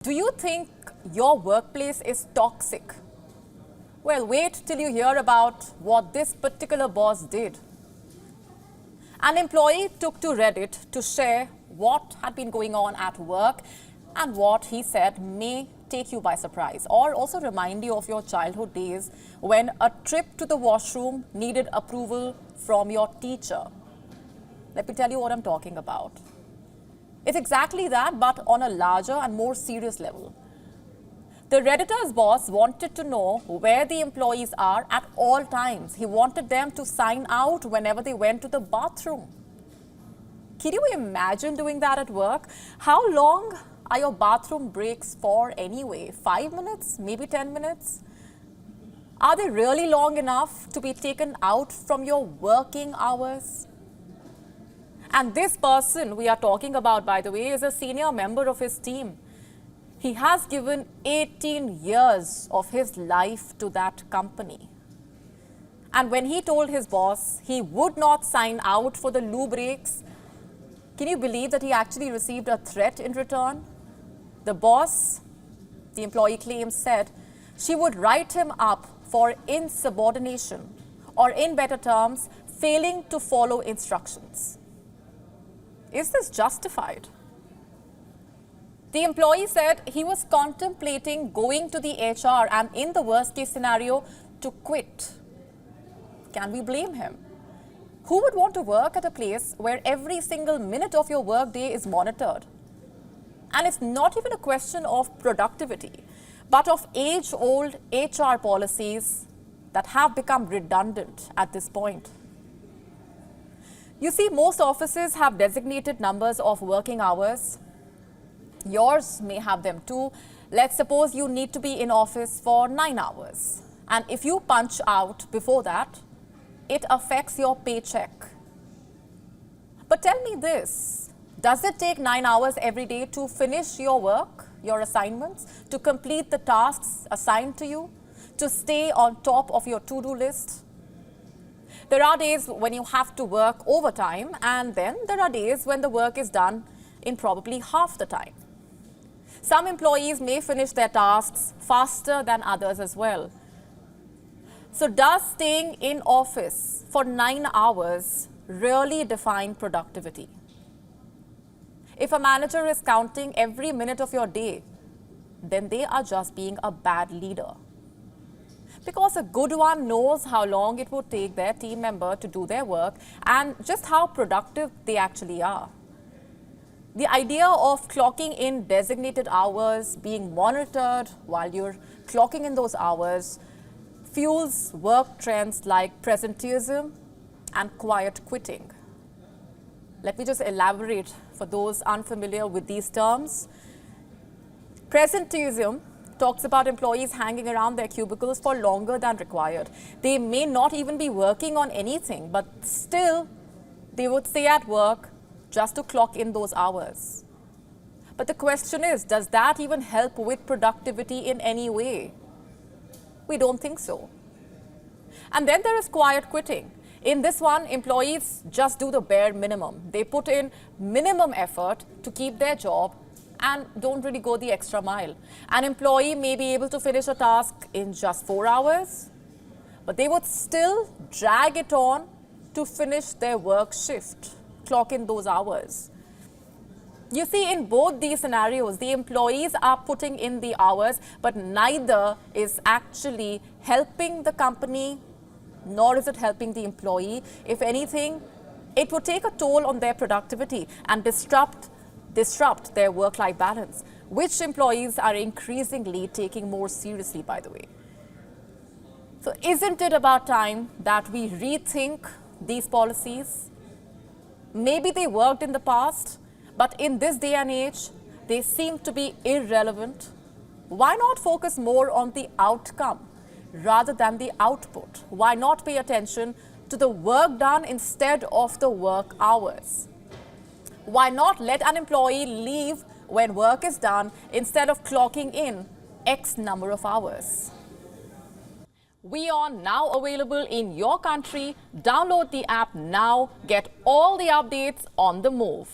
Do you think your workplace is toxic? Well, wait till you hear about what this particular boss did. An employee took to Reddit to share what had been going on at work and what he said may take you by surprise or also remind you of your childhood days when a trip to the washroom needed approval from your teacher. Let me tell you what I'm talking about. It's exactly that, but on a larger and more serious level. The Redditor's boss wanted to know where the employees are at all times. He wanted them to sign out whenever they went to the bathroom. Can you imagine doing that at work? How long are your bathroom breaks for anyway? 5 minutes? Maybe 10 minutes? Are they really long enough to be taken out from your working hours? And this person we are talking about, by the way, is a senior member of his team. He has given 18 years of his life to that company. And when he told his boss he would not sign out for the loo breaks, can you believe that he actually received a threat in return? The boss, the employee claims, said she would write him up for insubordination, or in better terms, failing to follow instructions. Is this justified? The employee said he was contemplating going to the HR and, in the worst case scenario, to quit. Can we blame him? Who would want to work at a place where every single minute of your workday is monitored? And it's not even a question of productivity, but of age-old HR policies that have become redundant at this point. You see, most offices have designated numbers of working hours. Yours may have them too. Let's suppose you need to be in office for 9 hours. And if you punch out before that, it affects your paycheck. But tell me this, does it take 9 hours every day to finish your work, your assignments, to complete the tasks assigned to you, to stay on top of your to-do list? There are days when you have to work overtime, and then there are days when the work is done in probably half the time. Some employees may finish their tasks faster than others as well. So does staying in office for 9 hours really define productivity? If a manager is counting every minute of your day, then they are just being a bad leader. Because a good one knows how long it would take their team member to do their work and just how productive they actually are. The idea of clocking in designated hours, being monitored while you're clocking in those hours, fuels work trends like presenteeism and quiet quitting. Let me just elaborate for those unfamiliar with these terms. Presenteeism talks about employees hanging around their cubicles for longer than required. They may not even be working on anything, but still they would stay at work just to clock in those hours. But the question is, does that even help with productivity in any way? We don't think so. And then there is quiet quitting. In this one, employees just do the bare minimum. They put in minimum effort to keep their job and don't really go the extra mile. An employee may be able to finish a task in just 4 hours, but they would still drag it on to finish their work shift, clock in those hours. You see, in both these scenarios, the employees are putting in the hours, but neither is actually helping the company, nor is it helping the employee. If anything, it would take a toll on their productivity and disrupt their work-life balance, which employees are increasingly taking more seriously, by the way. So isn't it about time that we rethink these policies? Maybe they worked in the past, but in this day and age, they seem to be irrelevant. Why not focus more on the outcome rather than the output? Why not pay attention to the work done instead of the work hours? Why not let an employee leave when work is done instead of clocking in X number of hours? WION now available in your country. Download the app now. Get all the updates on the move.